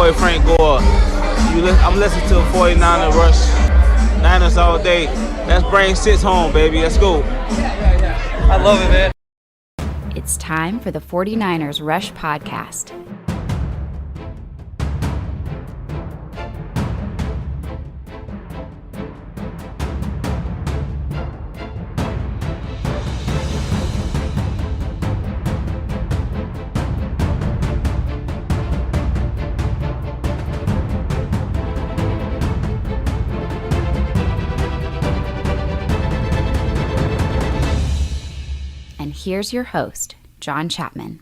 boy Frank Gore. I'm listening to 49er Rush, Niners all day. Let's bring 6 home, baby. Let's go. I love it, man. It's time for the 49ers Rush podcast. Here's your host, John Chapman.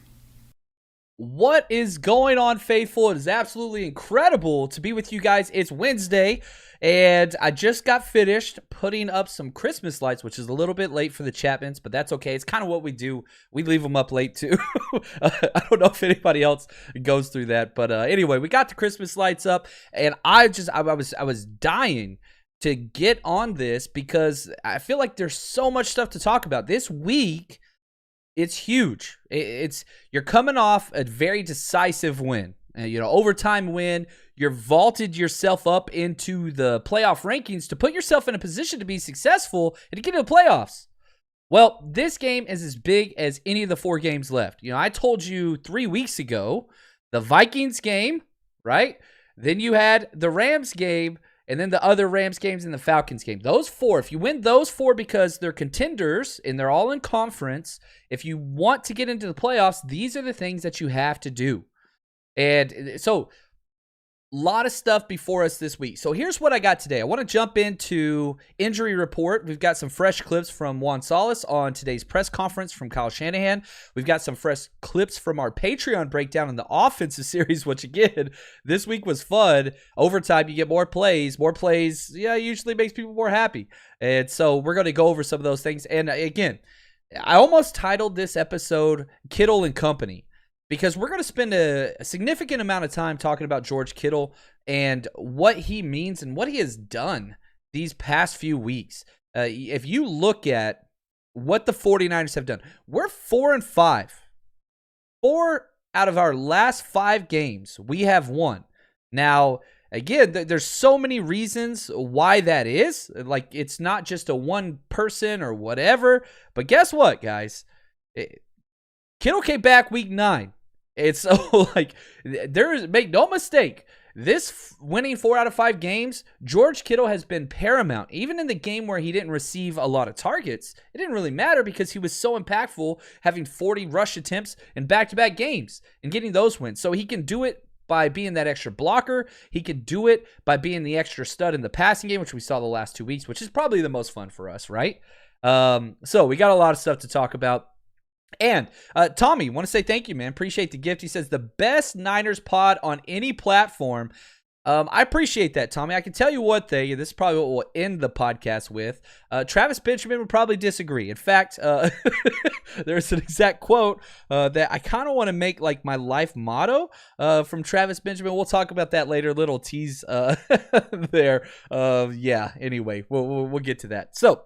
What is going on, faithful? It is absolutely incredible to be with you guys. It's Wednesday, and I just got finished putting up some Christmas lights, which is a little bit late for the Chapmans, but that's okay. It's kind of what we do. We leave them up late, too. I don't know if anybody else goes through that, but anyway, we got the Christmas lights up, and I was dying to get on this because I feel like there's so much stuff to talk about. This week, it's huge. You're coming off a very decisive win, overtime win. You're vaulted yourself up into the playoff rankings to put yourself in a position to be successful and to get into the playoffs. Well, this game is as big as any of the 4 games left. I told you 3 weeks ago, the Vikings game, right? Then you had the Rams game, and then the other Rams games and the Falcons game. Those 4, if you win those 4 because they're contenders and they're all in conference, if you want to get into the playoffs, these are the things that you have to do. And so a lot of stuff before us this week. So here's what I got today. I want to jump into injury report. We've got some fresh clips from Juan Solis on today's press conference from Kyle Shanahan. We've got some fresh clips from our Patreon breakdown in the offensive series, which again, this week was fun. Overtime, you get more plays. More plays, usually makes people more happy. And so we're going to go over some of those things. And again, I almost titled this episode Kittle and Company, because we're going to spend a significant amount of time talking about George Kittle and what he means and what he has done these past few weeks. If you look at what the 49ers have done, we're 4-5. 4 out of our last 5 games, we have won. Now, again, there's so many reasons why that is. Like, it's not just a one person or whatever. But guess what, guys? Kittle came back week 9. It's so, make no mistake, this winning 4 out of 5 games, George Kittle has been paramount. Even in the game where he didn't receive a lot of targets, it didn't really matter because he was so impactful, having 40 rush attempts in back-to-back games and getting those wins. So he can do it by being that extra blocker. He can do it by being the extra stud in the passing game, which we saw the last 2 weeks, which is probably the most fun for us, right? So we got a lot of stuff to talk about. And Tommy, want to say thank you, man. Appreciate the gift. He says the best Niners pod on any platform. I appreciate that, Tommy. I can tell you what, this is probably what we'll end the podcast with. Travis Benjamin would probably disagree. In fact, there's an exact quote that I kind of want to make like my life motto from Travis Benjamin. We'll talk about that later. Little tease there. Anyway, we'll get to that. So,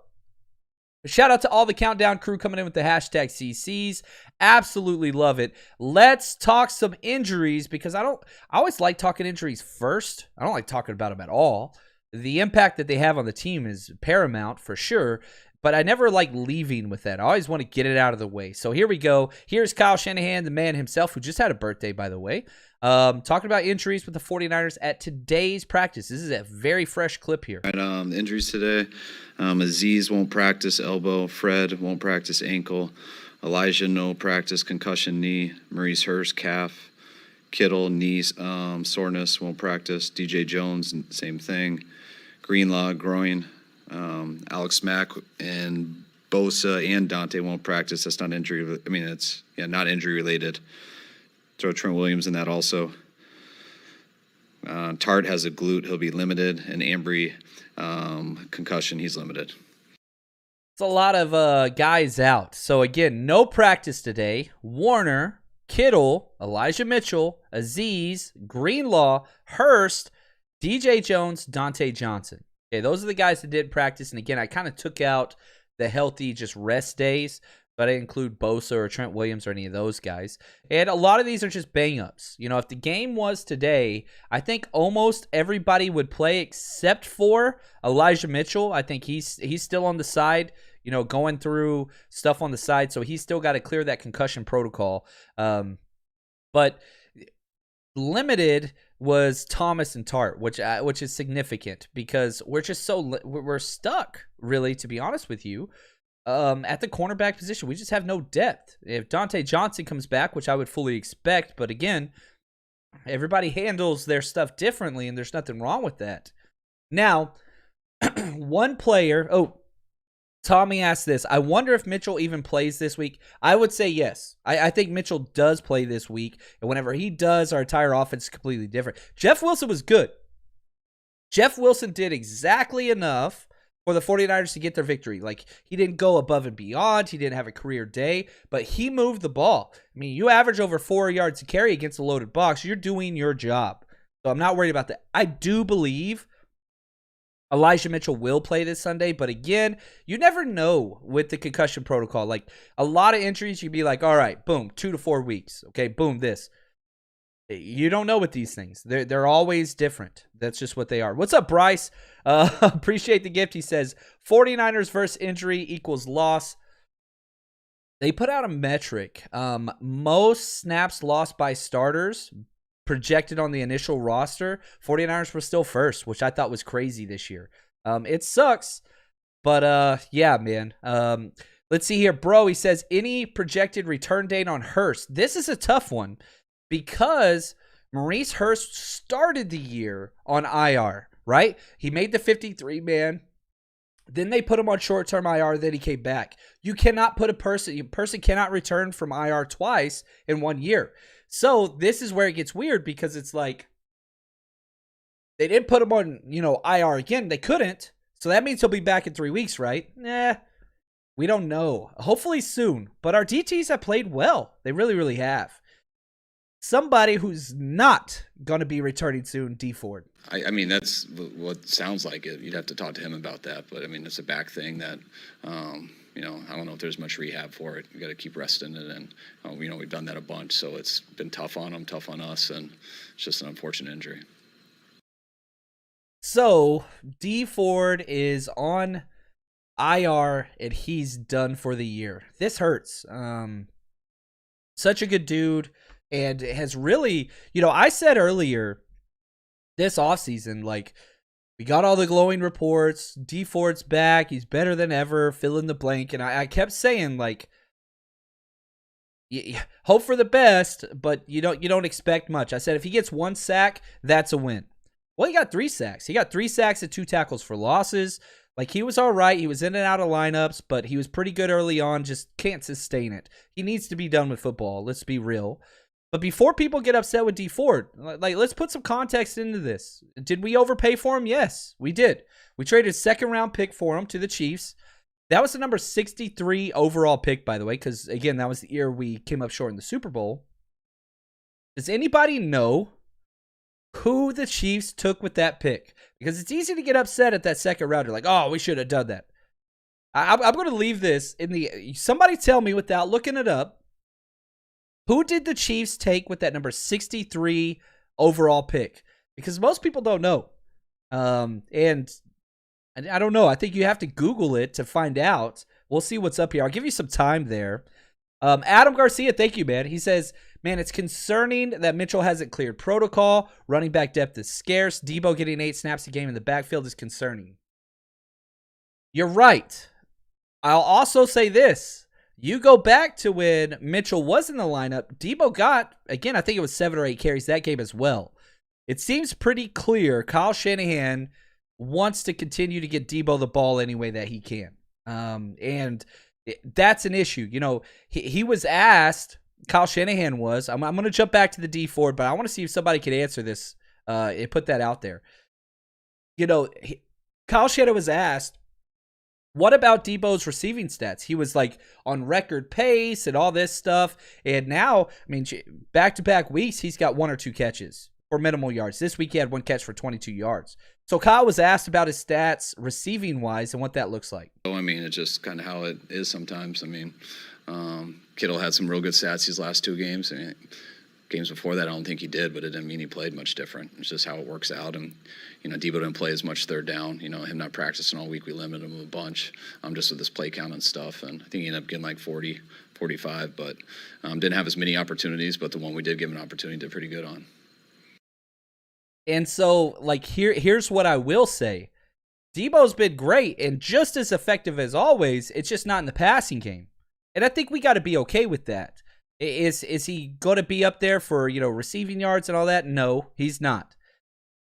shout out to all the Countdown crew coming in with the hashtag CCs. Absolutely love it. Let's talk some injuries because I always like talking injuries first. I don't like talking about them at all. The impact that they have on the team is paramount for sure, but I never like leaving with that. I always want to get it out of the way. So here we go. Here's Kyle Shanahan, the man himself, who just had a birthday, by the way, talking about injuries with the 49ers at today's practice. This is a very fresh clip here. Right, the injuries today. Aziz won't practice elbow. Fred won't practice ankle. Elijah no practice concussion knee. Maurice Hurst calf. Kittle knee soreness won't practice. DJ Jones same thing. Greenlaw groin. Alex Mack and Bosa and Dante won't practice. That's not injury. I mean, it's not injury related. Throw Trent Williams in that also. Tart has a glute. He'll be limited. And Ambry, concussion, he's limited. It's a lot of guys out. So, again, no practice today. Warner, Kittle, Elijah Mitchell, Aziz, Greenlaw, Hurst, DJ Jones, Dante Johnson. Okay, those are the guys that did practice. And, again, I kind of took out the healthy just rest days. So I didn't include Bosa or Trent Williams or any of those guys. And a lot of these are just bang-ups. If the game was today, I think almost everybody would play except for Elijah Mitchell. I think he's still on the side, going through stuff on the side. So he's still got to clear that concussion protocol. But limited was Thomas and Tart, which is significant because we're just we're stuck, really, to be honest with you. At the cornerback position, we just have no depth. If Dante Johnson comes back, which I would fully expect, but again, everybody handles their stuff differently, and there's nothing wrong with that. Now, one player, Tommy asked this, I wonder if Mitchell even plays this week. I would say yes. I think Mitchell does play this week, and whenever he does, our entire offense is completely different. Jeff Wilson was good. Jeff Wilson did exactly enough for the 49ers to get their victory. Like, he didn't go above and beyond. He didn't have a career day, but he moved the ball. I mean, you average over 4 yards to carry against a loaded box. You're doing your job. So I'm not worried about that. I do believe Elijah Mitchell will play this Sunday, but again, you never know with the concussion protocol. Like, a lot of injuries, you'd be like, all right, boom, 2 to 4 weeks. Okay, boom, this. You don't know with these things. They're always different. That's just what they are. What's up, Bryce? Appreciate the gift. He says 49ers versus injury equals loss. They put out a metric. Most snaps lost by starters projected on the initial roster. 49ers were still first, which I thought was crazy this year. It sucks, but yeah, man. Let's see here. Bro, he says, any projected return date on Hurst? This is a tough one, because Maurice Hurst started the year on IR, right? He made the 53-man. Then they put him on short-term IR, then he came back. You cannot put a person cannot return from IR twice in 1 year. So this is where it gets weird, because it's like they didn't put him on, IR again. They couldn't. So that means he'll be back in 3 weeks, right? We don't know. Hopefully soon. But our DTs have played well. They really, really have. Somebody who's not going to be returning soon, D Ford. I mean, that's what sounds like it. You'd have to talk to him about that. But, I mean, it's a back thing that, I don't know if there's much rehab for it. You got to keep resting it. And, we've done that a bunch. So it's been tough on him, tough on us. And it's just an unfortunate injury. So D Ford is on IR, and he's done for the year. This hurts. Such a good dude. And it has really, I said earlier this offseason, like, we got all the glowing reports. D Ford's back. He's better than ever. Fill in the blank. And I kept saying, like, hope for the best, but you don't expect much. I said if he gets 1 sack, that's a win. Well, he got 3 sacks. He got 3 sacks and 2 tackles for losses. Like, he was all right. He was in and out of lineups, but he was pretty good early on. Just can't sustain it. He needs to be done with football. Let's be real. But before people get upset with D Ford, like, let's put some context into this. Did we overpay for him? Yes, we did. We traded a 2nd-round pick for him to the Chiefs. That was the number 63 overall pick, by the way, because, again, that was the year we came up short in the Super Bowl. Does anybody know who the Chiefs took with that pick? Because it's easy to get upset at that 2nd round. You're like, oh, we should have done that. I'm going to leave this in the... Somebody tell me without looking it up. Who did the Chiefs take with that number 63 overall pick? Because most people don't know. And I don't know. I think you have to Google it to find out. We'll see what's up here. I'll give you some time there. Adam Garcia, thank you, man. He says, man, it's concerning that Mitchell hasn't cleared protocol. Running back depth is scarce. Deebo getting 8 snaps a game in the backfield is concerning. You're right. I'll also say this. You go back to when Mitchell was in the lineup, Deebo got, again, I think it was 7 or 8 carries that game as well. It seems pretty clear Kyle Shanahan wants to continue to get Deebo the ball any way that he can. And that's an issue. He was asked, Kyle Shanahan was, I'm going to jump back to the D Ford, but I want to see if somebody could answer this and put that out there. Kyle Shanahan was asked, what about Deebo's receiving stats? He was like on record pace and all this stuff. And now, I mean, back-to-back weeks, he's got 1 or 2 catches for minimal yards. This week he had 1 catch for 22 yards. So Kyle was asked about his stats receiving-wise and what that looks like. I mean, it's just kind of how it is sometimes. I mean, Kittle had some real good stats these last 2 games. I mean, games before that, I don't think he did, but it didn't mean he played much different. It's just how it works out. And, Deebo didn't play as much third down. Him not practicing all week, we limited him a bunch just with his play count and stuff. And I think he ended up getting like 40, 45, but didn't have as many opportunities, but the one we did give him an opportunity did pretty good on. And so, here's what I will say. Deebo's been great and just as effective as always. It's just not in the passing game. And I think we got to be okay with that. Is he going to be up there for, receiving yards and all that? No, he's not.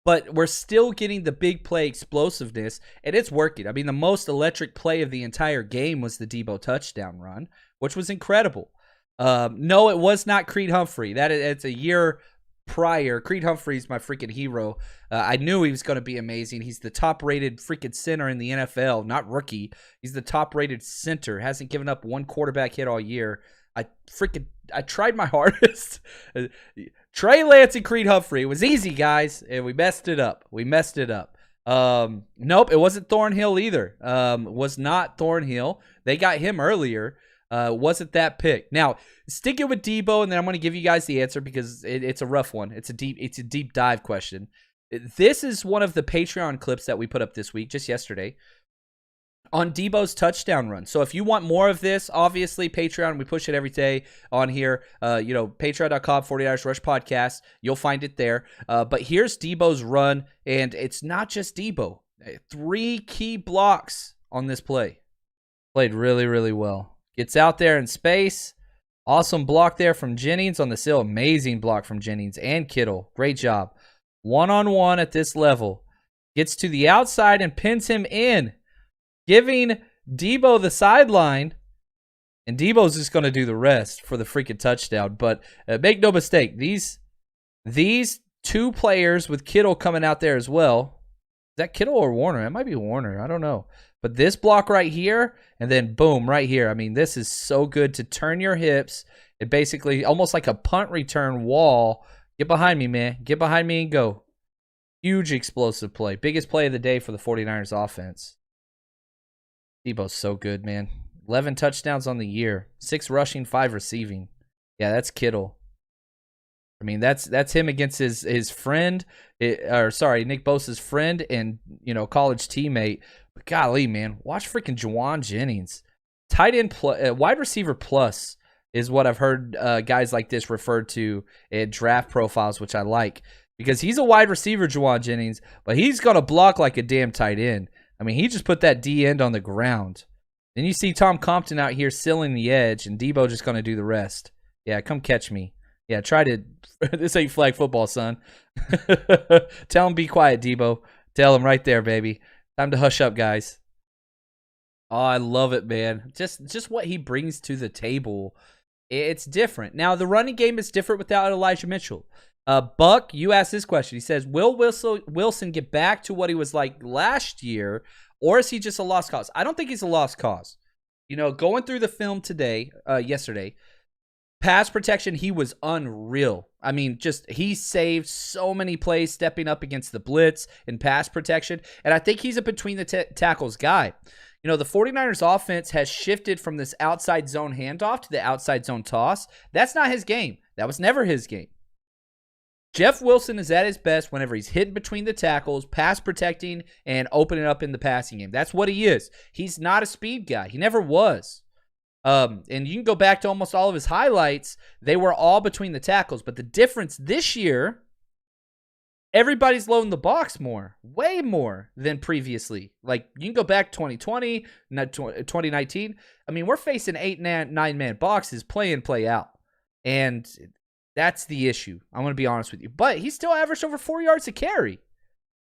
But we're still getting the big play explosiveness, and it's working. I mean, the most electric play of the entire game was the Deebo touchdown run, which was incredible. No, it was not Creed Humphrey. It's a year prior. Creed Humphrey's my freaking hero. I knew he was going to be amazing. He's the top-rated freaking center in the NFL, not rookie. He's the top-rated center. Hasn't given up one quarterback hit all year. I tried my hardest. Trey Lance and Creed Humphrey. It was easy, guys, and we messed it up. Nope, it wasn't Thornhill either. Was not Thornhill. They got him earlier. Wasn't that pick. Now, sticking with Deebo, and then I'm going to give you guys the answer because it's a rough one. It's a deep dive question. This is one of the Patreon clips that we put up this week, just yesterday, on Deebo's touchdown run. So if you want more of this, obviously Patreon, we push it every day on here. Patreon.com, 49ers Rush Podcast. You'll find it there. But here's Deebo's run, and it's not just Deebo. 3 key blocks on this play. Played really, really well. Gets out there in space. Awesome block there from Jennings on the sill. Amazing block from Jennings and Kittle. Great job. One-on-one at this level. Gets to the outside and pins him in, giving Deebo the sideline, and Deebo's just going to do the rest for the freaking touchdown. But make no mistake, these 2 players with Kittle coming out there as well. Is that Kittle or Warner? It might be Warner. I don't know. But this block right here, and then boom, right here. I mean, this is so good to turn your hips. It basically almost like a punt return wall. Get behind me, man. Get behind me and go. Huge explosive play. Biggest play of the day for the 49ers offense. Deebo's so good, man. 11 touchdowns on the year. 6 rushing, 5 receiving. Yeah, that's Kittle. I mean, that's him against his friend, Nick Bosa's friend and, college teammate. But golly, man, watch freaking Juwan Jennings. Tight end, wide receiver plus is what I've heard guys like this referred to in draft profiles, which I like. Because he's a wide receiver, Juwan Jennings, but he's going to block like a damn tight end. I mean, he just put that D end on the ground. Then you see Tom Compton out here sealing the edge, and Deebo just going to do the rest. Yeah, come catch me. Yeah, try to. This ain't flag football, son. Tell him be quiet, Deebo. Tell him right there, baby. Time to hush up, guys. Oh, I love it, man. Just what he brings to the table. It's different. Now, the running game is different without Elijah Mitchell. Buck, you asked this question. He says, will Wilson get back to what he was like last year, or is he just a lost cause? I don't think he's a lost cause. Going through the film yesterday, pass protection, he was unreal. I mean, he saved so many plays stepping up against the blitz and pass protection, and I think he's a between the tackles guy. The 49ers offense has shifted from this outside zone handoff to the outside zone toss. That's not his game. That was never his game. Jeff Wilson is at his best whenever he's hitting between the tackles, pass protecting, and opening up in the passing game. That's what he is. He's not a speed guy. He never was. And you can go back to almost all of his highlights. They were all between the tackles. But the difference this year, everybody's loading the box more, way more than previously. Like, you can go back 2020, 2019. I mean, we're facing 8, 9-man boxes, play in, play out. And that's the issue. I'm going to be honest with you. But he still averaged over 4 yards a carry.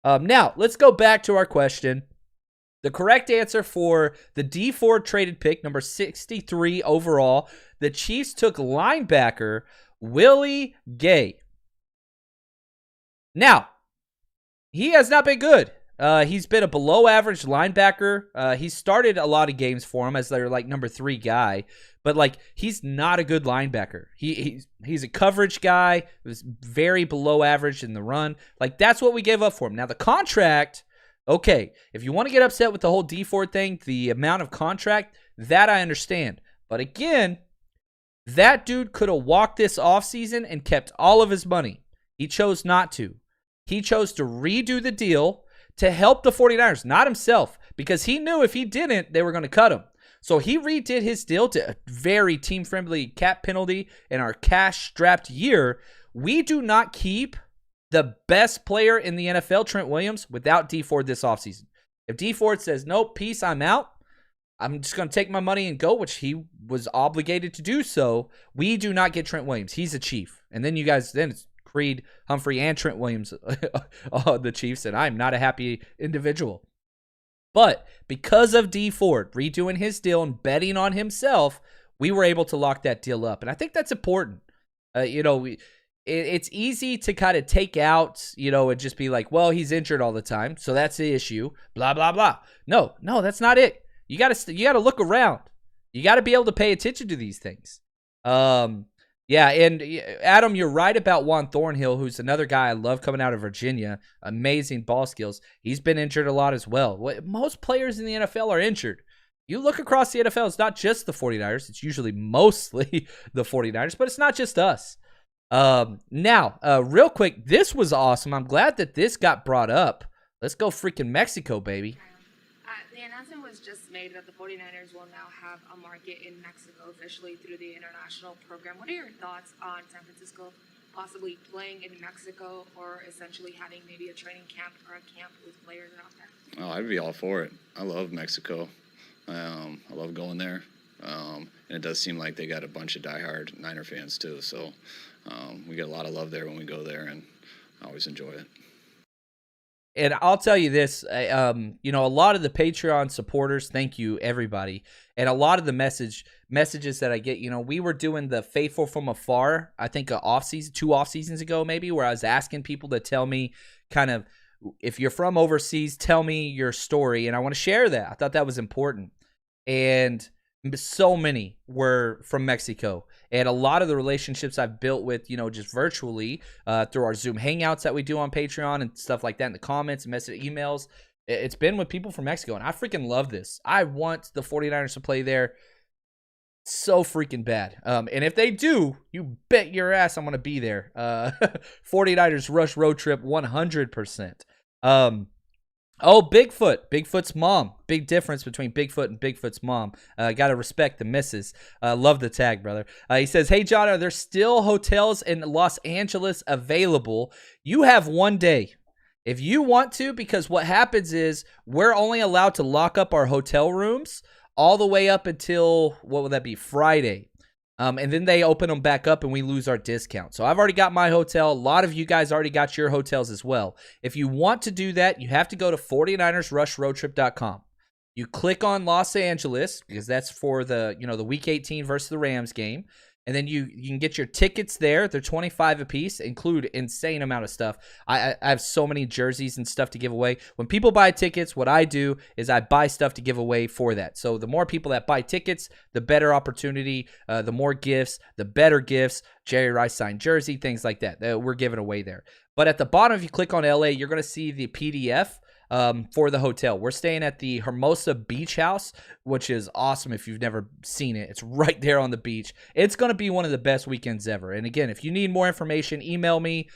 Now, let's go back to our question. The correct answer for the D4 traded pick, number 63 overall, the Chiefs took linebacker Willie Gay. Now, he has not been good. He's been a below-average linebacker. He started a lot of games for him as their number 3 guy, but he's not a good linebacker. He's a coverage guy. It was very below average in the run. That's what we gave up for him. Now the contract. Okay, if you want to get upset with the whole D4 thing, the amount of contract, that I understand. But again, that dude could have walked this offseason and kept all of his money. He chose not to. He chose to redo the deal to help the 49ers, not himself, because he knew if he didn't, they were going to cut him. So he redid his deal to a very team-friendly cap penalty in our cash-strapped year. We do not keep the best player in the NFL, Trent Williams, without D Ford this offseason. If D Ford says, nope, peace, I'm out, I'm just going to take my money and go, which he was obligated to do so, we do not get Trent Williams. He's a Chief. And then it's Creed, Humphrey, and Trent Williams, the Chiefs, and I'm not a happy individual. But because of D Ford redoing his deal and betting on himself, we were able to lock that deal up. And I think that's important. It's easy to kind of take out, and just be like, well, he's injured all the time, so that's the issue, blah, blah, blah. No, that's not it. You got to look around. You got to be able to pay attention to these things. Yeah, and Adam, you're right about Juan Thornhill, who's another guy I love coming out of Virginia. Amazing ball skills. He's been injured a lot as well. Most players in the NFL are injured. You look across the NFL, it's not just the 49ers. It's usually mostly the 49ers, but it's not just us. Now, real quick, this was awesome. I'm glad that this got brought up. Let's go freaking Mexico, baby. The announcement was just made that the 49ers will now have a market in Mexico officially through the international program. What are your thoughts on San Francisco possibly playing in Mexico or essentially having maybe a training camp or a camp with players out there? Oh, I'd be all for it. I love Mexico. I love going there. And it does seem like they got a bunch of diehard Niner fans too. So we get a lot of love there when we go there, and I always enjoy it. And I'll tell you this, a lot of the Patreon supporters, thank you, everybody. And a lot of the messages that I get, we were doing the Faithful from Afar, I think 2 off seasons ago maybe, where I was asking people to tell me kind of, if you're from overseas, tell me your story. And I want to share that. I thought that was important. And so many were from Mexico. And a lot of the relationships I've built with, just virtually through our Zoom Hangouts that we do on Patreon and stuff like that in the comments and message emails, it's been with people from Mexico. And I freaking love this. I want the 49ers to play there so freaking bad. And if they do, you bet your ass I'm going to be there. 49ers Rush Road Trip 100%. Bigfoot. Bigfoot's mom. Big difference between Bigfoot and Bigfoot's mom. Got to respect the missus. Love the tag, brother. He says, hey, John, are there still hotels in Los Angeles available? You have one day. If you want to, because what happens is we're only allowed to lock up our hotel rooms all the way up until, what would that be, Friday. And then they open them back up and we lose our discount. So I've already got my hotel. A lot of you guys already got your hotels as well. If you want to do that, you have to go to 49ersrushroadtrip.com. You click on Los Angeles because that's for the, the week 18 versus the Rams game. And then you can get your tickets there. They're $25 a piece, include insane amount of stuff. I have so many jerseys and stuff to give away. When people buy tickets, what I do is I buy stuff to give away for that. So the more people that buy tickets, the better opportunity, the more gifts, the better gifts, Jerry Rice signed jersey, things like that we're giving away there. But at the bottom, if you click on LA, you're going to see the PDF for the hotel. We're staying at the Hermosa Beach House, which is awesome if you've never seen it. It's right there on the beach. It's going to be one of the best weekends ever. And again, if you need more information, email me,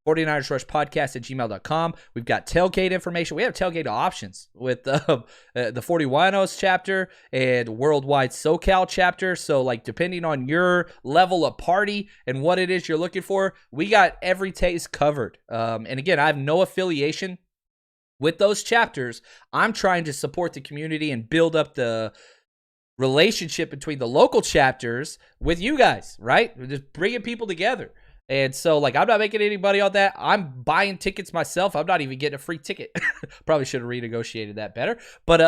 49ersrushpodcast@gmail.com. We've got tailgate information. We have tailgate options with the 41os chapter and Worldwide SoCal chapter. So, depending on your level of party and what it is you're looking for, we got every taste covered. And again, I have no affiliation with those chapters. I'm trying to support the community and build up the relationship between the local chapters with you guys, right? We're just bringing people together. And so, I'm not making anybody on that. I'm buying tickets myself. I'm not even getting a free ticket. Probably should have renegotiated that better. But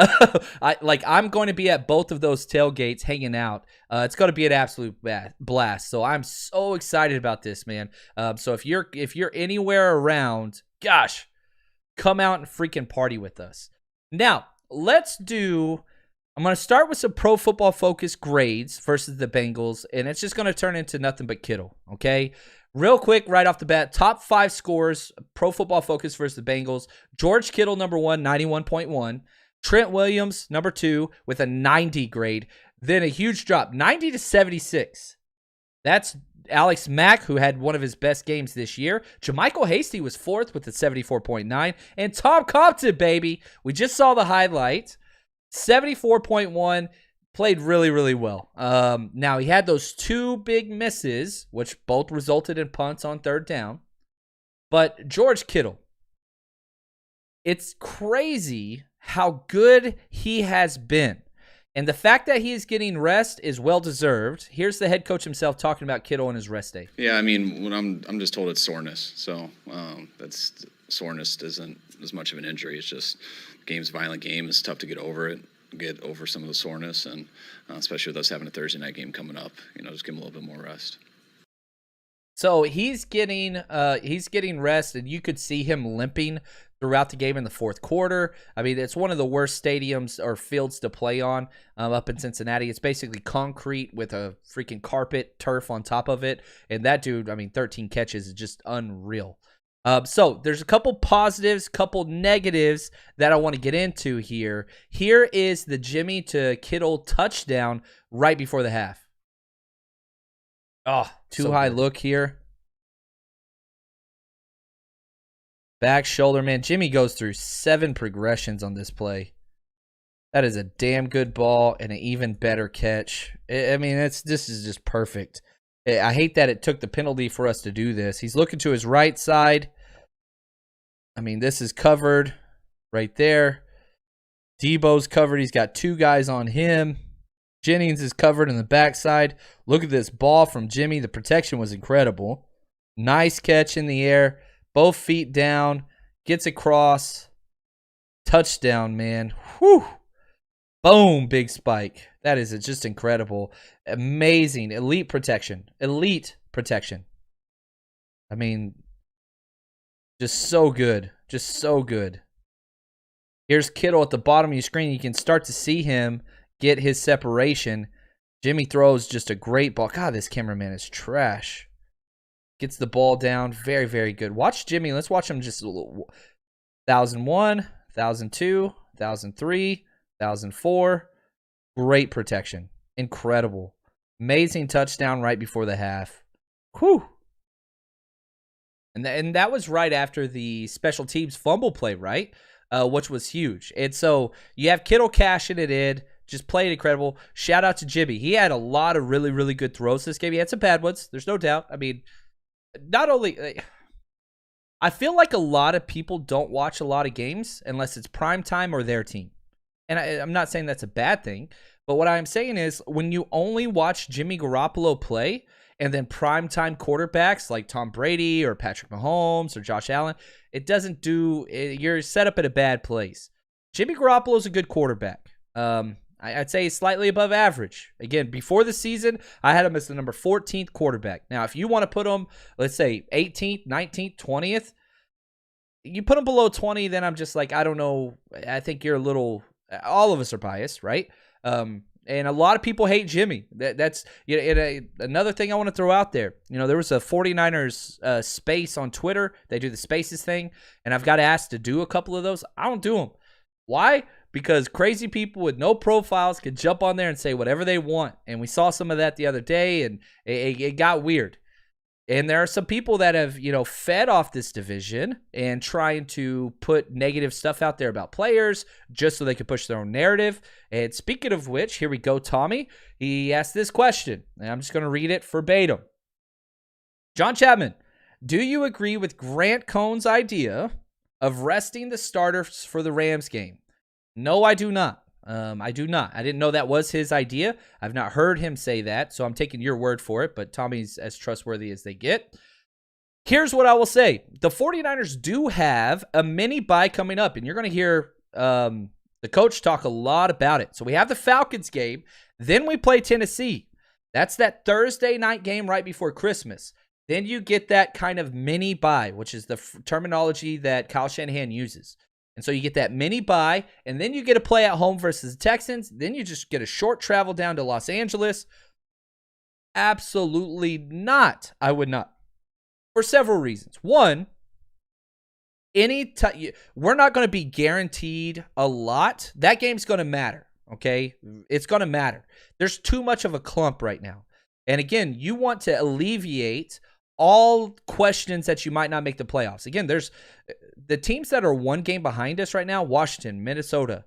I'm going to be at both of those tailgates hanging out. It's going to be an absolute blast. So I'm so excited about this, man. So if you're anywhere around, gosh, come out and freaking party with us. Now, I'm going to start with some Pro Football Focus grades versus the Bengals, and it's just going to turn into nothing but Kittle, okay? Real quick, right off the bat, top 5 scores, Pro Football Focus versus the Bengals. George Kittle, number 1, 91.1. Trent Williams, number 2, with a 90 grade. Then a huge drop, 90-76. That's Alex Mack, who had one of his best games this year. JaMychal Hasty was fourth with a 74.9. And Tom Compton, baby, we just saw the highlight. 74.1, played really, really well. Now, he had those two big misses, which both resulted in punts on third down. But George Kittle, it's crazy how good he has been. And the fact that he is getting rest is well-deserved. Here's the head coach himself talking about Kittle and his rest day. Yeah, I mean, when I'm just told it's soreness. So that's soreness isn't as much of an injury. It's just game's a violent game. It's tough to get over some of the soreness, and especially with us having a Thursday night game coming up. Just give him a little bit more rest. So he's getting rest, and you could see him limping throughout the game in the fourth quarter. I mean, it's one of the worst stadiums or fields to play on up in Cincinnati. It's basically concrete with a freaking carpet turf on top of it. And that dude, 13 catches is just unreal. So there's a couple positives, couple negatives that I want to get into here. Here is the Jimmy to Kittle touchdown right before the half. Oh, too high look here. Back shoulder, man. Jimmy goes through 7 progressions on this play. That is a damn good ball and an even better catch. This is just perfect. I hate that it took the penalty for us to do this. He's looking to his right side. This is covered right there. Deebo's covered. He's got 2 guys on him. Jennings is covered in the backside. Look at this ball from Jimmy. The protection was incredible. Nice catch in the air. Both feet down. Gets across. Touchdown, man. Whew. Boom, big spike. That is just incredible. Amazing. Elite protection. Elite protection. Just so good. Just so good. Here's Kittle at the bottom of your screen. You can start to see him get his separation. Jimmy throws just a great ball. God, this cameraman is trash. Gets the ball down. Very, very good. Watch Jimmy. Let's watch him just a little. 1001, 1002, 1003, 1004. Great protection. Incredible. Amazing touchdown right before the half. Whew. And that was right after the special teams fumble play, right? Which was huge. And so you have Kittle cashing it in. Just played incredible. Shout out to Jimmy. He had a lot of really, really good throws this game. He had some bad ones. There's no doubt. Not only... I feel like a lot of people don't watch a lot of games unless it's prime time or their team. And I'm not saying that's a bad thing. But what I'm saying is when you only watch Jimmy Garoppolo play and then primetime quarterbacks like Tom Brady or Patrick Mahomes or Josh Allen, it doesn't do... You're set up at a bad place. Jimmy Garoppolo is a good quarterback. I'd say he's slightly above average. Again, before the season, I had him as the number 14th quarterback. Now, if you want to put him, let's say 18th, 19th, 20th, you put him below 20, then I'm just like, I don't know. I think you're a little... All of us are biased, right? And a lot of people hate Jimmy. That's another thing I want to throw out there. There was a 49ers space on Twitter. They do the spaces thing, and I've got asked to do a couple of those. I don't do them. Why? Because crazy people with no profiles can jump on there and say whatever they want. And we saw some of that the other day, and it got weird. And there are some people that have, fed off this division and trying to put negative stuff out there about players just so they can push their own narrative. And speaking of which, here we go, Tommy. He asked this question, and I'm just going to read it verbatim. John Chapman, do you agree with Grant Cohn's idea of resting the starters for the Rams game? No, I do not. I do not. I didn't know that was his idea. I've not heard him say that, so I'm taking your word for it, but Tommy's as trustworthy as they get. Here's what I will say. The 49ers do have a mini bye coming up, and you're going to hear the coach talk a lot about it. So we have the Falcons game, then we play Tennessee. That's that Thursday night game right before Christmas. Then you get that kind of mini bye, which is the terminology that Kyle Shanahan uses. And so you get that mini bye, and then you get a play at home versus the Texans. Then you just get a short travel down to Los Angeles. Absolutely not. I would not. For several reasons. One, we're not going to be guaranteed a lot. That game's going to matter. okay? It's going to matter. There's too much of a clump right now. And again, you want to alleviate all questions that you might not make the playoffs. Again, there's the teams that are one game behind us right now: Washington, Minnesota,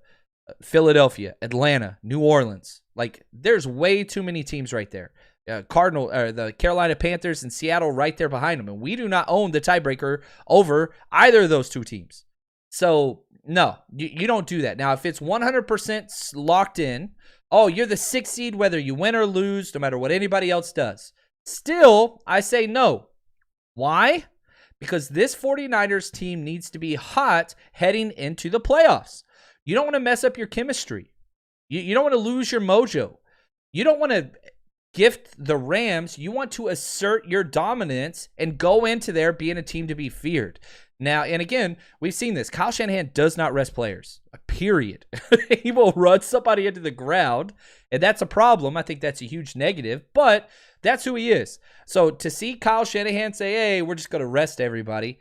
Philadelphia, Atlanta, New Orleans. Like, there's way too many teams right there. The Carolina Panthers and Seattle right there behind them. And we do not own the tiebreaker over either of those two teams. So, no, you don't do that. Now, if it's 100% locked in, oh, you're the 6th seed whether you win or lose, no matter what anybody else does. Still, I say no. Why? Because this 49ers team needs to be hot heading into the playoffs. You don't want to mess up your chemistry. You don't want to lose your mojo. You don't want to gift the Rams. You want to assert your dominance and go into there being a team to be feared. Now, and again, we've seen this. Kyle Shanahan does not rest players, period. He will run somebody into the ground, and that's a problem. I think that's a huge negative, but that's who he is. So to see Kyle Shanahan say, hey, we're just going to rest everybody,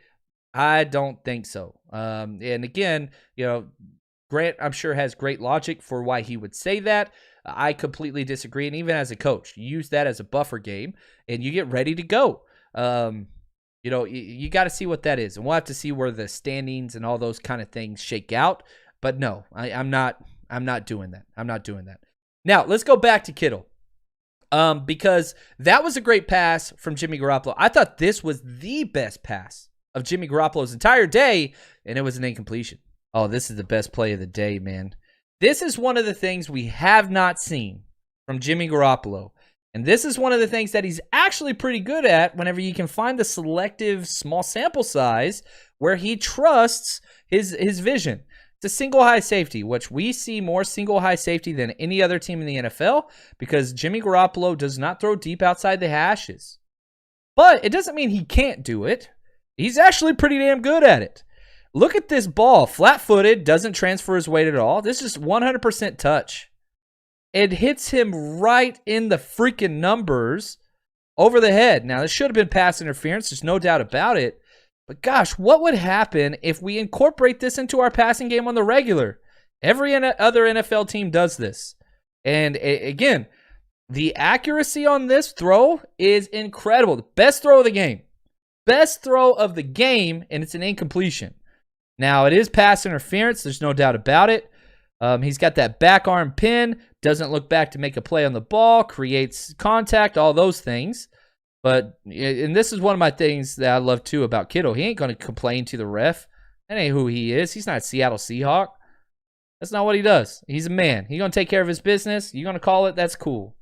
I don't think so. And again, Grant, I'm sure, has great logic for why he would say that. I completely disagree. And even as a coach, you use that as a buffer game and you get ready to go. You got to see what that is. And we'll have to see where the standings and all those kind of things shake out. But no, I'm not doing that. I'm not doing that. Now, let's go back to Kittle. Because that was a great pass from Jimmy Garoppolo. I thought this was the best pass of Jimmy Garoppolo's entire day, and it was an incompletion. Oh, this is the best play of the day, man. This is one of the things we have not seen from Jimmy Garoppolo. And this is one of the things that he's actually pretty good at whenever you can find the selective small sample size where he trusts his vision. It's a single high safety, which we see more single high safety than any other team in the NFL because Jimmy Garoppolo does not throw deep outside the hashes. But it doesn't mean he can't do it. He's actually pretty damn good at it. Look at this ball. Flat-footed, doesn't transfer his weight at all. This is 100% touch. It hits him right in the freaking numbers over the head. Now, this should have been pass interference. There's no doubt about it. But gosh, what would happen if we incorporate this into our passing game on the regular? Every other NFL team does this. And again, the accuracy on this throw is incredible. The best throw of the game. Best throw of the game, and it's an incompletion. Now, it is pass interference. There's no doubt about it. He's got that back arm pin, doesn't look back to make a play on the ball, creates contact, all those things. But, and this is one of my things that I love, too, about Kittle. He ain't going to complain to the ref. That ain't who he is. He's not a Seattle Seahawk. That's not what he does. He's a man. He's going to take care of his business. You're going to call it, that's cool.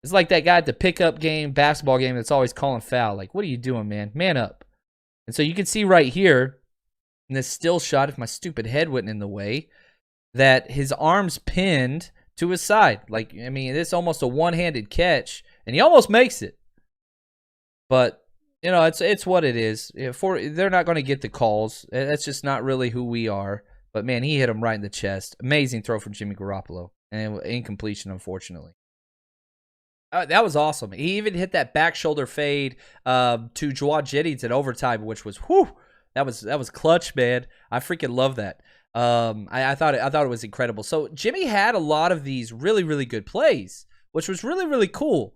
It's like that guy at the pickup game, basketball game, that's always calling foul. Like, what are you doing, man? Man up. And so you can see right here, in this still shot, if my stupid head wasn't in the way, that his arm's pinned to his side. Like, I mean, it's almost a one-handed catch, and he almost makes it. But, it's what it is. They're not going to get the calls. That's just not really who we are. But, man, he hit him right in the chest. Amazing throw from Jimmy Garoppolo. And incompletion, unfortunately. That was awesome. He even hit that back shoulder fade to Jawad Jennings in overtime, which was, that was clutch, man. I freaking love that. I thought it was incredible. So Jimmy had a lot of these really, really good plays, which was really, really cool.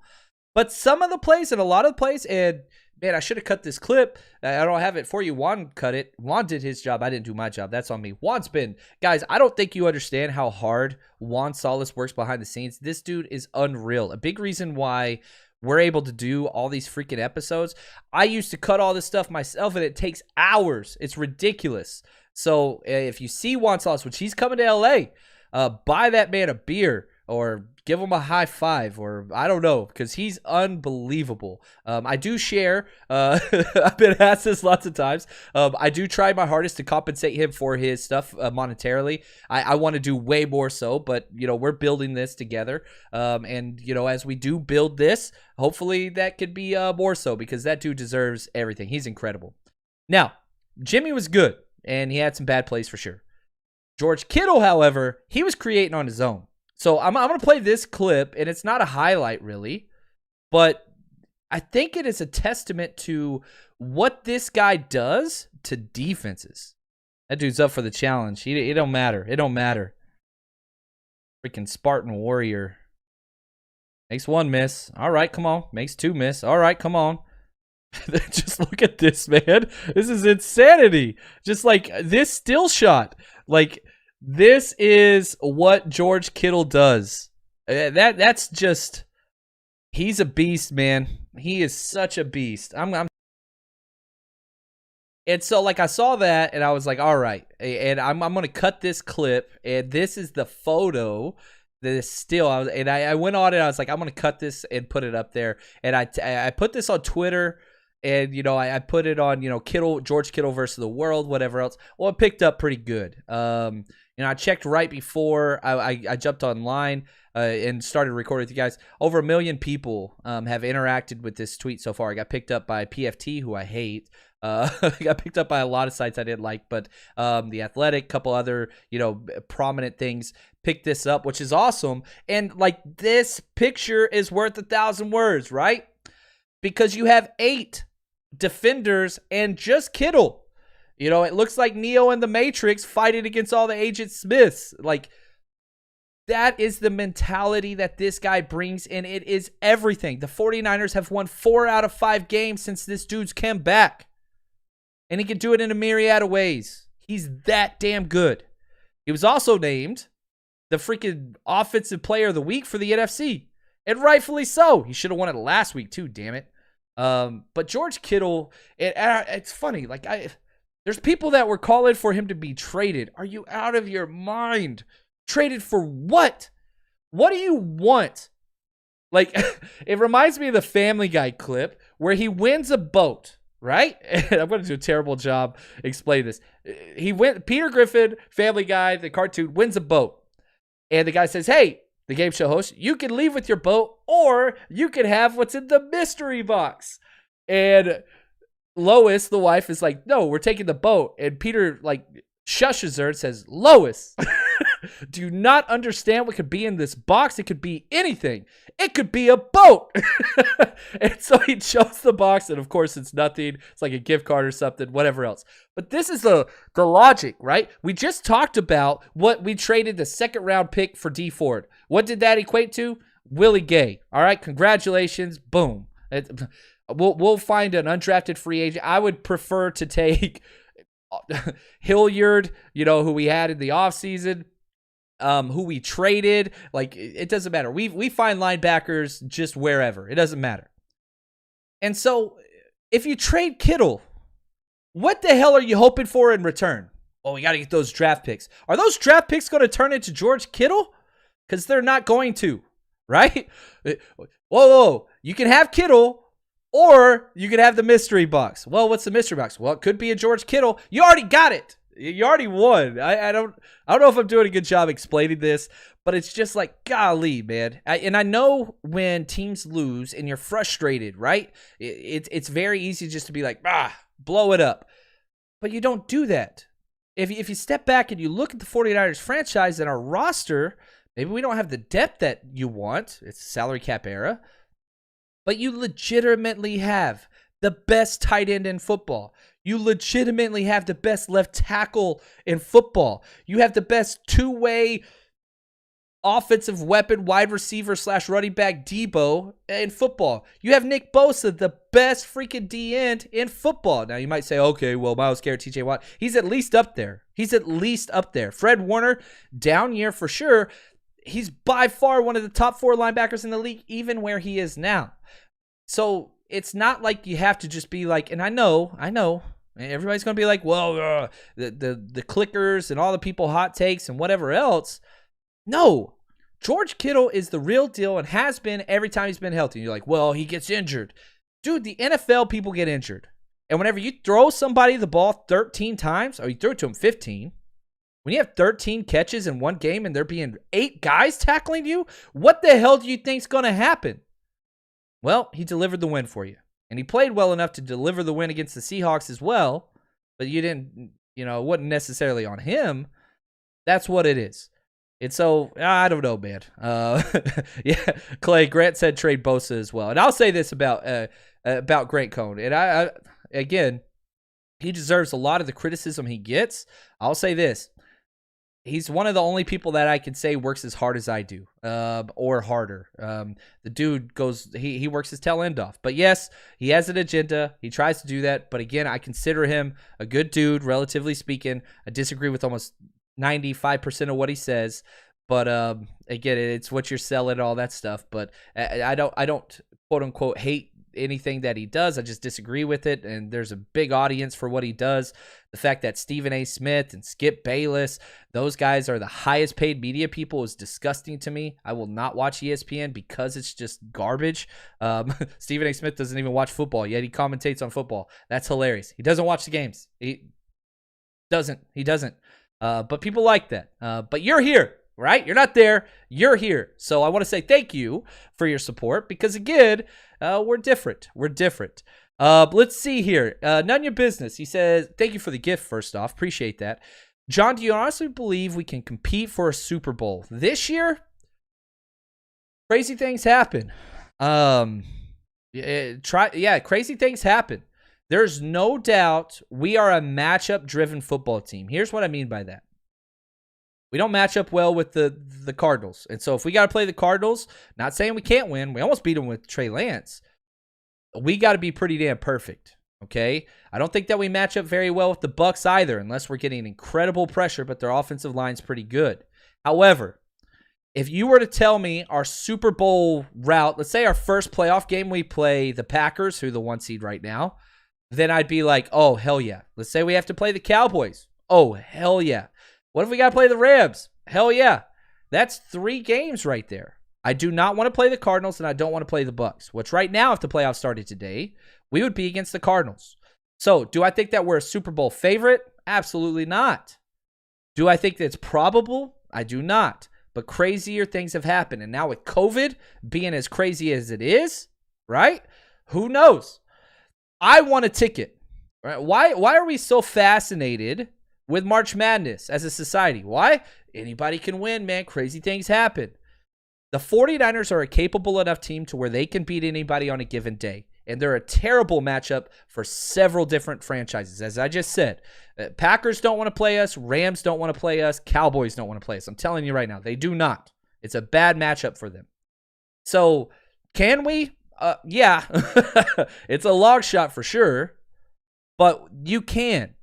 But some of the plays and a lot of the plays, and man, I should have cut this clip. I don't have it for you. Juan cut it. Juan did his job. I didn't do my job. That's on me. Juan's been, guys, I don't think you understand how hard Juan Solis works behind the scenes. This dude is unreal. A big reason why we're able to do all these freaking episodes. I used to cut all this stuff myself, and it takes hours. It's ridiculous. So if you see Juan Solis, which he's coming to LA, buy that man a beer or give him a high five, or I don't know, because he's unbelievable. I do share. I've been asked this lots of times. I do try my hardest to compensate him for his stuff monetarily. I want to do way more so, but we're building this together. And as we do build this, hopefully that could be more so, because that dude deserves everything. He's incredible. Now, Jimmy was good, and he had some bad plays for sure. George Kittle, however, he was creating on his own. So I'm going to play this clip, and it's not a highlight really, but I think it is a testament to what this guy does to defenses. That dude's up for the challenge. It don't matter. It don't matter. Freaking Spartan Warrior. Makes 1 miss. All right, come on. Makes 2 miss. All right, come on. Just look at this, man. This is insanity. Just like this still shot. Like, this is what George Kittle does. That's just... He's a beast, man. He is such a beast. And so, like, I saw that, and I was like, all right. And I'm going to cut this clip, and this is the photo that is still. I went on it, I was like, I'm going to cut this and put it up there. And I put this on Twitter, and, you know, I put it on, you know, George Kittle versus the world, whatever else. Well, it picked up pretty good. You know, I checked right before I jumped online and started recording with you guys. Over 1 million people have interacted with this tweet so far. I got picked up by PFT, who I hate. Got picked up by a lot of sites I didn't like, but The Athletic, couple other, you know, prominent things picked this up, which is awesome. And like, this picture is worth 1,000 words, right? Because you have 8 defenders and just Kittle. You know, it looks like Neo in the Matrix fighting against all the Agent Smiths. Like, that is the mentality that this guy brings, and it is everything. The 49ers have won 4 out of 5 games since this dude's come back. And he can do it in a myriad of ways. He's that damn good. He was also named the freaking Offensive Player of the Week for the NFC. And rightfully so. He should have won it last week too, damn it. But George Kittle, it's funny. Like, there's people that were calling for him to be traded. Are you out of your mind? Traded for what? What do you want? Like, it reminds me of the Family Guy clip where he wins a boat, right? And I'm going to do a terrible job explaining this. Peter Griffin, Family Guy, the cartoon, wins a boat. And the guy says, hey, the game show host, you can leave with your boat, or you can have what's in the mystery box. And Lois, the wife, is like, no, we're taking the boat. And Peter, like, shushes her and says, Lois, do you not understand what could be in this box? It could be anything. It could be a boat. And so he shows the box, and of course it's nothing. It's like a gift card or something, whatever else. But this is the logic, right? We just talked about what we traded the 2nd round pick for D Ford. What did that equate to? Willie Gay. All right, congratulations. Boom. We'll find an undrafted free agent. I would prefer to take Hilliard, you know, who we had in the offseason, who we traded. Like, it doesn't matter. We find linebackers just wherever. It doesn't matter. And so, if you trade Kittle, what the hell are you hoping for in return? Oh, we got to get those draft picks. Are those draft picks going to turn into George Kittle? Because they're not going to, right? Whoa. You can have Kittle, or you could have the mystery box. Well, what's the mystery box? Well, it could be a George Kittle. You already got it. You already won. I don't know if I'm doing a good job explaining this, but it's just like, golly, man. And I know when teams lose and you're frustrated, right? It's very easy just to be like, blow it up. But you don't do that. If you step back and you look at the 49ers franchise and our roster, maybe we don't have the depth that you want. It's salary cap era. But you legitimately have the best tight end in football. You legitimately have the best left tackle in football. You have the best two-way offensive weapon, wide receiver / running back Deebo in football. You have Nick Bosa, the best freaking D-end in football. Now, you might say, okay, well, Myles Garrett, TJ Watt, he's at least up there. Fred Warner, down year for sure. He's by far one of the top 4 linebackers in the league, even where he is now. So it's not like you have to just be like, and I know, everybody's going to be like, well, the clickers and all the people hot takes and whatever else. No, George Kittle is the real deal and has been every time he's been healthy. You're like, well, he gets injured. Dude, the NFL people get injured. And whenever you throw somebody the ball 13 times, or you throw it to him 15, when you have 13 catches in one game and there being 8 guys tackling you, what the hell do you think's going to happen? Well, he delivered the win for you. And he played well enough to deliver the win against the Seahawks as well. But you didn't, it wasn't necessarily on him. That's what it is. And so, I don't know, man. Yeah, Clay, Grant said trade Bosa as well. And I'll say this about Grant Cohn. And I again, he deserves a lot of the criticism he gets. I'll say this. he's one of the only people that I can say works as hard as I do, or harder. The dude goes, he works his tail end off. But yes, he has an agenda. He tries to do that. But again, I consider him a good dude, relatively speaking. I disagree with almost 95% of what he says. But again, it's what you're selling, all that stuff. But I don't quote unquote hate anything that he does. I just disagree with it, and there's a big audience for what he does. The fact that Stephen A. Smith and Skip Bayless, those guys are the highest paid media people, is disgusting to me. I will not watch ESPN because it's just garbage. Stephen A. Smith doesn't even watch football, yet he commentates on football. That's hilarious. He doesn't watch the games. He doesn't. But people like that. But you're here, right? You're not there. You're here. So I want to say thank you for your support, because again, we're different. Let's see here. None your business. He says, thank you for the gift, first off. Appreciate that. John, do you honestly believe we can compete for a Super Bowl this year? Crazy things happen. Crazy things happen. There's no doubt we are a matchup-driven football team. Here's what I mean by that. We don't match up well with the Cardinals. And so if we got to play the Cardinals, not saying we can't win. We almost beat them with Trey Lance. We got to be pretty damn perfect, okay? I don't think that we match up very well with the Bucs either, unless we're getting incredible pressure, but their offensive line's pretty good. However, if you were to tell me our Super Bowl route, let's say our first playoff game we play the Packers, who are the 1 seed right now, then I'd be like, oh, hell yeah. Let's say we have to play the Cowboys. Oh, hell yeah. What if we got to play the Rams? Hell yeah. That's 3 games right there. I do not want to play the Cardinals, and I don't want to play the Bucs, which right now, if the playoffs started today, we would be against the Cardinals. So do I think that we're a Super Bowl favorite? Absolutely not. Do I think that's probable? I do not. But crazier things have happened. And now with COVID being as crazy as it is, right? Who knows? I want a ticket. Right? Why are we so fascinated with March Madness as a society? Why? Anybody can win, man. Crazy things happen. The 49ers are a capable enough team to where they can beat anybody on a given day. And they're a terrible matchup for several different franchises. As I just said, Packers don't want to play us. Rams don't want to play us. Cowboys don't want to play us. I'm telling you right now, they do not. It's a bad matchup for them. So can we? Yeah. It's a long shot for sure. But you can.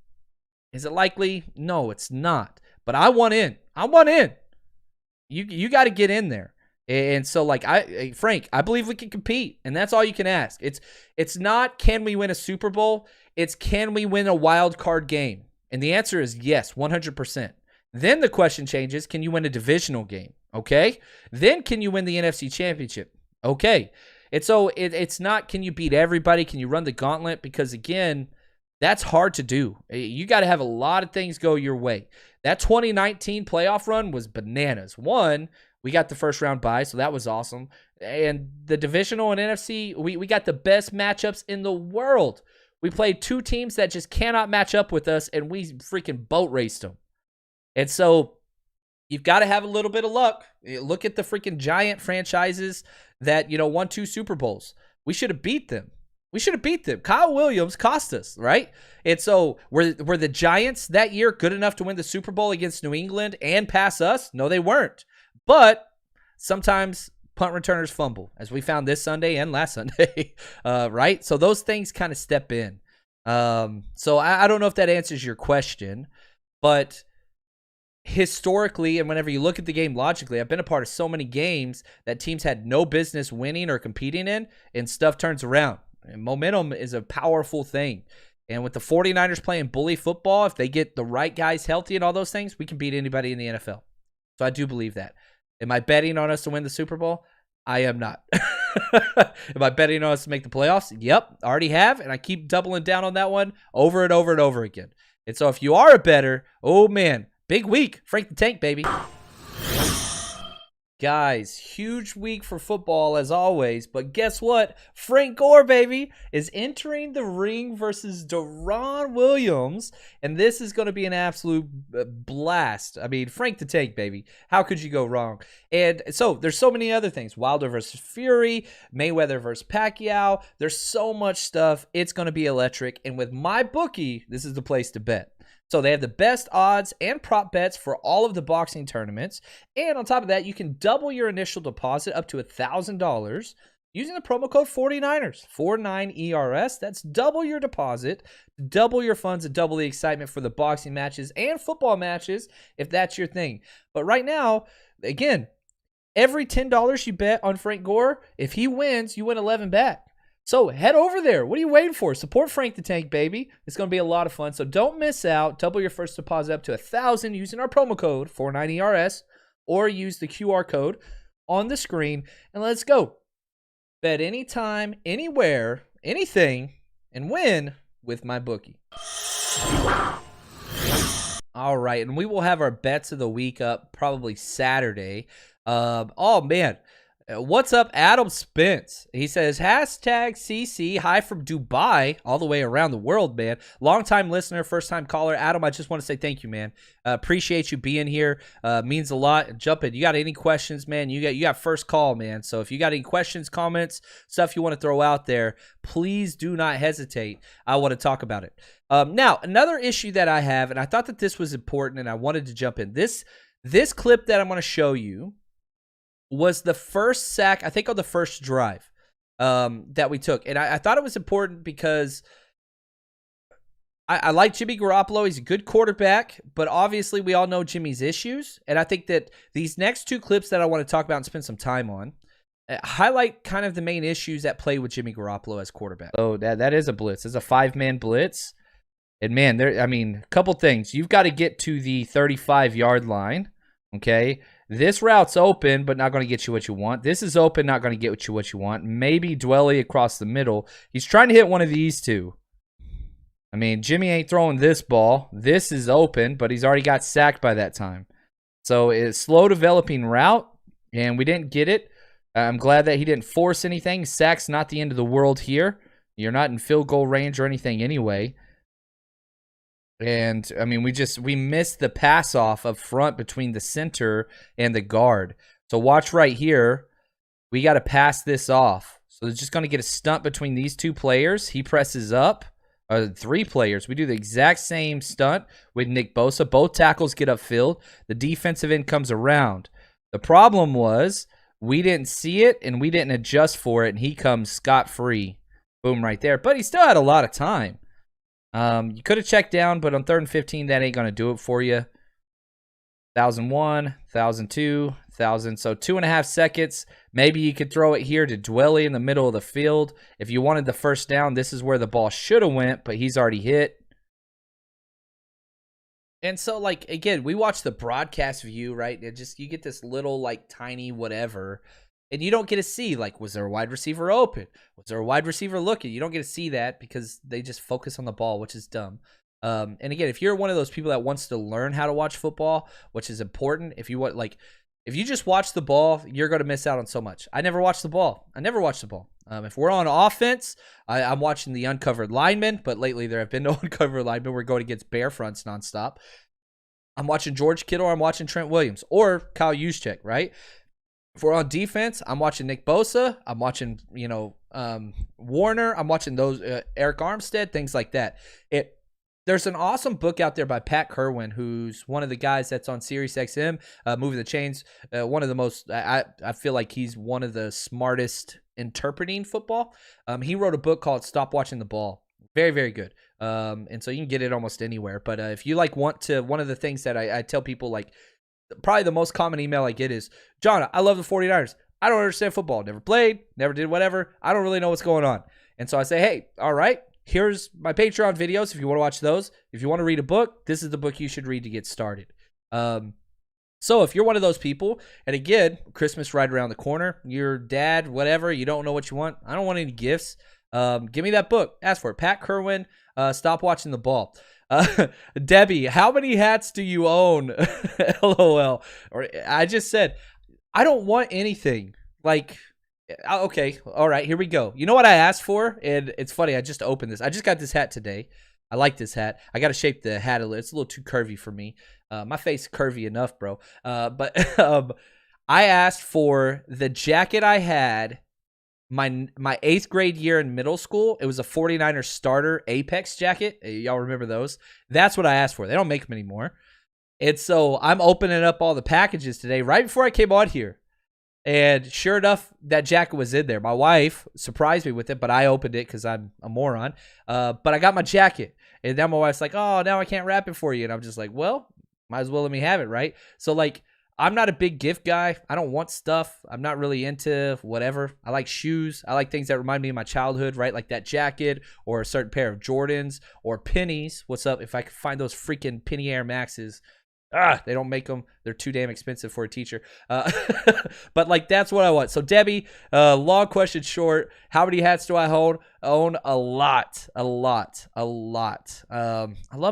Is it likely? No, it's not. But I want in. You got to get in there. And so, like, Frank, I believe we can compete, and that's all you can ask. It's not can we win a Super Bowl, it's can we win a wild card game? And the answer is yes, 100%. Then the question changes, can you win a divisional game? Okay. Then can you win the NFC Championship? Okay. And so it's not can you beat everybody, can you run the gauntlet? Because again, that's hard to do. You got to have a lot of things go your way. That 2019 playoff run was bananas. One, we got the first round bye, so that was awesome. And the divisional and NFC, we got the best matchups in the world. We played 2 teams that just cannot match up with us, and we freaking boat raced them. And so you've got to have a little bit of luck. Look at the freaking giant franchises that, won 2 Super Bowls. We should have beat them. Kyle Williams cost us, right? And so were the Giants that year good enough to win the Super Bowl against New England and pass us? No, they weren't. But sometimes punt returners fumble, as we found this Sunday and last Sunday, right? So those things kind of step in. So I don't know if that answers your question, but historically, and whenever you look at the game logically, I've been a part of so many games that teams had no business winning or competing in, and stuff turns around. And momentum is a powerful thing. And with the 49ers playing bully football, if they get the right guys healthy and all those things, we can beat anybody in the NFL. So I do believe that. Am I betting on us to win the Super Bowl? I am not. Am I betting on us to make the playoffs? Yep, already have, and I keep doubling down on that one over and over and over again. And so if you are a bettor, oh man, big week. Frank the Tank, baby. Guys, huge week for football as always, but guess what? Frank Gore, baby, is entering the ring versus Deron Williams, and this is going to be an absolute blast. I mean, Frank the Tank, baby. How could you go wrong? And so there's so many other things. Wilder versus Fury, Mayweather versus Pacquiao. There's so much stuff. It's going to be electric, and with my bookie, this is the place to bet. So they have the best odds and prop bets for all of the boxing tournaments. And on top of that, you can double your initial deposit up to $1,000 using the promo code 49ers, 49ERS. That's double your deposit, double your funds, and double the excitement for the boxing matches and football matches if that's your thing. But right now, again, every $10 you bet on Frank Gore, if he wins, you win 11 back. So head over there. What are you waiting for? Support Frank the Tank, baby. It's going to be a lot of fun. So don't miss out. Double your first deposit up to $1,000 using our promo code 49ERS or use the QR code on the screen. And let's go. Bet anytime, anywhere, anything, and win with my bookie. All right, and we will have our bets of the week up probably Saturday. Oh, man. What's up, Adam Spence? He says, hashtag CC, hi from Dubai, all the way around the world, man. Long-time listener, first-time caller. Adam, I just want to say thank you, man. Appreciate you being here. Means a lot. Jump in. You got any questions, man? You got first call, man. So if you got any questions, comments, stuff you want to throw out there, please do not hesitate. I want to talk about it. Now, another issue that I have, and I thought that this was important, and I wanted to jump in. This clip that I'm going to show you was the first sack, I think, on the first drive that we took. And I thought it was important because I like Jimmy Garoppolo. He's a good quarterback, but obviously we all know Jimmy's issues. And I think that these next two clips that I want to talk about and spend some time on highlight kind of the main issues at play with Jimmy Garoppolo as quarterback. Oh, that is a blitz. It's a 5-man blitz. And, man, a couple things. You've got to get to the 35-yard line, okay? This route's open, but not going to get you what you want. This is open, not going to get you what you want. Maybe Dwelly across the middle. He's trying to hit one of these two. I mean, Jimmy ain't throwing this ball. This is open, but he's already got sacked by that time. So it's slow developing route, and we didn't get it. I'm glad that he didn't force anything. Sack's not the end of the world here. You're not in field goal range or anything anyway. And, I mean, we missed the pass off up front between the center and the guard. So watch right here. We got to pass this off. So they're just going to get a stunt between these two players. He presses up. 3 players. We do the exact same stunt with Nick Bosa. Both tackles get upfield. The defensive end comes around. The problem was we didn't see it and we didn't adjust for it, and he comes scot-free. Boom, right there. But he still had a lot of time. You could have checked down, but on 3rd and 15, that ain't going to do it for you. 1,001, 1,002, 1,000. So 2.5 seconds. Maybe you could throw it here to Dwelly in the middle of the field. If you wanted the first down, this is where the ball should have went, but he's already hit. And so, like, again, we watch the broadcast view, right? You get this little, like, tiny whatever. And you don't get to see, like, was there a wide receiver open? Was there a wide receiver looking? You don't get to see that because they just focus on the ball, which is dumb. And again, if you're one of those people that wants to learn how to watch football, which is important, if you just watch the ball, you're going to miss out on so much. I never watch the ball. If we're on offense, I'm watching the uncovered linemen, but lately there have been no uncovered linemen. We're going against bear fronts nonstop. I'm watching George Kittle, or I'm watching Trent Williams, or Kyle Juszczyk, right? If we're on defense, I'm watching Nick Bosa. I'm watching, Warner. I'm watching those Eric Armstead, things like that. There's an awesome book out there by Pat Kerwin, who's one of the guys that's on SiriusXM, Moving the Chains. One of the most, I feel like he's one of the smartest interpreting football. He wrote a book called Stop Watching the Ball. Very, very good. And so you can get it almost anywhere. But if you one of the things that I tell people, like, probably the most common email I get is, John, I love the 49ers. I don't understand football. Never played, never did whatever. I don't really know what's going on. And so I say, hey, all right, here's my Patreon videos if you want to watch those. If you want to read a book, this is the book you should read to get started. So if you're one of those people, and again, Christmas right around the corner, your dad, whatever, you don't know what you want. I don't want any gifts. Give me that book. Ask for it. Pat Kerwin, Stop Watching the Ball. Debbie, how many hats do you own? LOL. Or I just said, I don't want anything. Like, okay, all right, here we go. You know what I asked for? And it's funny, I just opened this. I just got this hat today. I like this hat. I got to shape the hat a little. It's a little too curvy for me. My face is curvy enough, bro. But I asked for the jacket I had my 8th grade year in middle school, it was a 49ers starter Apex jacket. Y'all remember those? That's what I asked for. They don't make them anymore. And so I'm opening up all the packages today right before I came on here. And sure enough, that jacket was in there. My wife surprised me with it, but I opened it because I'm a moron. But I got my jacket. And then my wife's like, oh, now I can't wrap it for you. And I'm just like, well, might as well let me have it, right? So, like, I'm not a big gift guy. I don't want stuff. I'm not really into whatever. I like shoes. I like things that remind me of my childhood, right? Like that jacket or a certain pair of Jordans or pennies. What's up? If I could find those freaking penny Air Maxes. They don't make them. They're too damn expensive for a teacher. But, like, that's what I want. So, Debbie, long question short. How many hats do I own? A lot. I love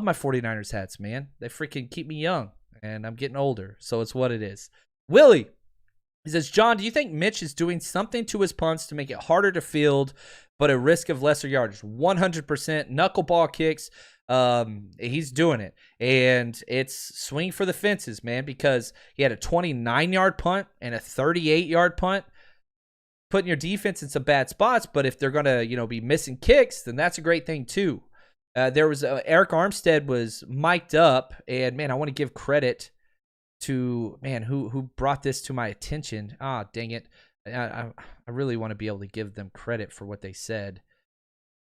my 49ers hats, man. They freaking keep me young. And I'm getting older, so it's what it is. Willie, he says, John, do you think Mitch is doing something to his punts to make it harder to field, but a risk of lesser yardage? 100% knuckleball kicks. He's doing it. And it's swing for the fences, man, because he had a 29-yard punt and a 38-yard punt, putting your defense in some bad spots. But if they're going to, be missing kicks, then that's a great thing, too. There was Eric Armstead was mic'd up, and man, I want to give credit to who brought this to my attention. Dang it! I really want to be able to give them credit for what they said.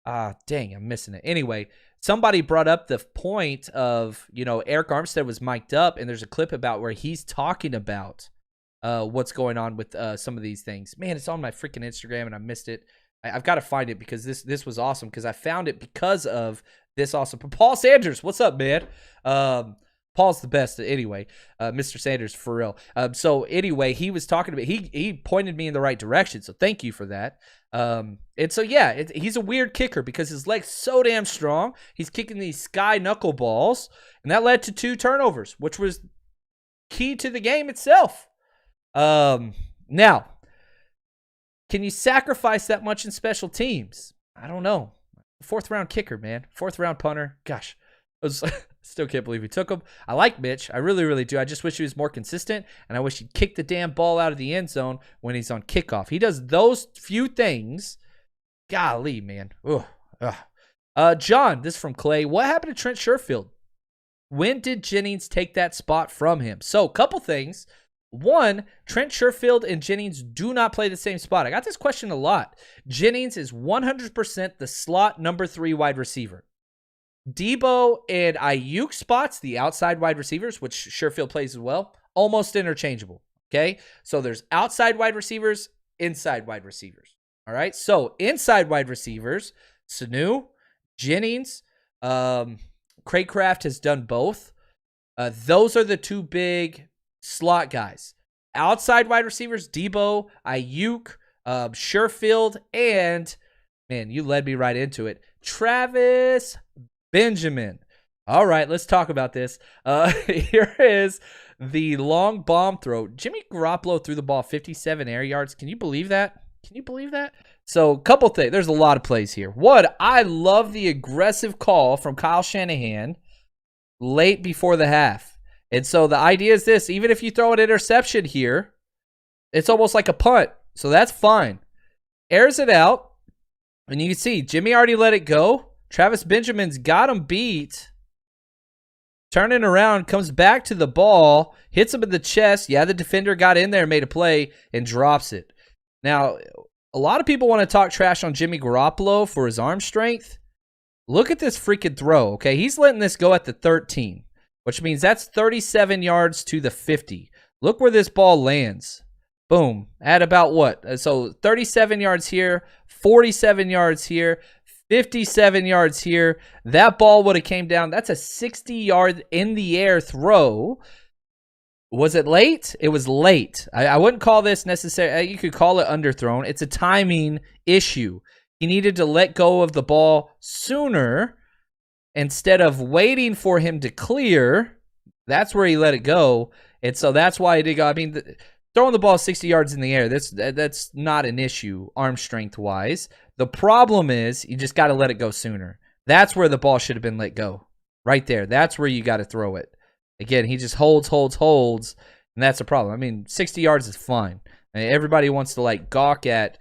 Dang, I'm missing it. Anyway, somebody brought up the point of Eric Armstead was mic'd up, and there's a clip about where he's talking about what's going on with some of these things. Man, it's on my freaking Instagram, and I missed it. I've got to find it because this was awesome because I found it because of this awesome. Paul Sanders, what's up, man? Paul's the best anyway. Mr. Sanders, for real. So anyway, he was talking about, he pointed me in the right direction. So thank you for that. And so, yeah, he's a weird kicker because his leg's so damn strong. He's kicking these sky knuckleballs, and that led to 2 turnovers, which was key to the game itself. Now, can you sacrifice that much in special teams? I don't know. 4th round kicker, man. 4th round punter. Gosh, I still can't believe he took him. I like Mitch. I really, really do. I just wish he was more consistent, and I wish he'd kick the damn ball out of the end zone when he's on kickoff. He does those few things. Golly, man. John, this is from Clay. What happened to Trent Sherfield? When did Jennings take that spot from him? So, couple things. One, Trent Sherfield and Jennings do not play the same spot. I got this question a lot. Jennings is 100% the slot number 3 wide receiver. Deebo and Ayuk spots, the outside wide receivers, which Sherfield plays as well, almost interchangeable. Okay? So there's outside wide receivers, inside wide receivers. All right? So inside wide receivers, Sanu, Jennings, Craycraft has done both. Those are the 2 big slot guys. Outside wide receivers, Deebo, Ayuk, Sherfield, and, man, you led me right into it, Travis Benjamin. All right, let's talk about this. Here is the long bomb throw. Jimmy Garoppolo threw the ball 57 air yards. Can you believe that? So, couple things. There's a lot of plays here. One, I love the aggressive call from Kyle Shanahan late before the half. And so the idea is this, even if you throw an interception here, it's almost like a punt. So that's fine. Airs it out, and you can see Jimmy already let it go. Travis Benjamin's got him beat. Turning around, comes back to the ball, hits him in the chest. Yeah, the defender got in there, made a play, and drops it. Now, a lot of people want to talk trash on Jimmy Garoppolo for his arm strength. Look at this freaking throw, okay? He's letting this go at the 13. Which means that's 37 yards to the 50. Look where this ball lands. Boom. At about what? So 37 yards here, 47 yards here, 57 yards here. That ball would have came down. That's a 60-yard in-the-air throw. Was it late? It was late. I wouldn't call this necessary. You could call it underthrown. It's a timing issue. He needed to let go of the ball sooner. Instead of waiting for him to clear, that's where he let it go. And so that's why he did go. I mean, throwing the ball 60 yards in the air, that's not an issue arm strength-wise. The problem is you just got to let it go sooner. That's where the ball should have been let go. Right there. That's where you got to throw it. Again, he just holds, and that's a problem. I mean, 60 yards is fine. I mean, everybody wants to, gawk at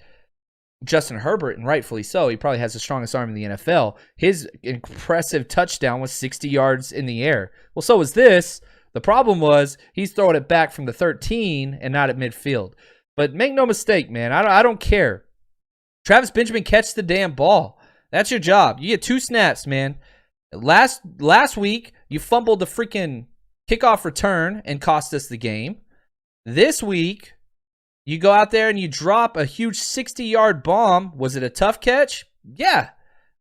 Justin Herbert, and rightfully so. He probably has the strongest arm in the NFL. His impressive touchdown was 60 yards in the air. Well, so was this. The problem was he's throwing it back from the 13 and not at midfield. But make no mistake, man, I don't care. Travis Benjamin, catch the damn ball. That's your job. You get 2 snaps, man. Last week, you fumbled the freaking kickoff return and cost us the game. This week, you go out there and you drop a huge 60-yard bomb. Was it a tough catch? Yeah,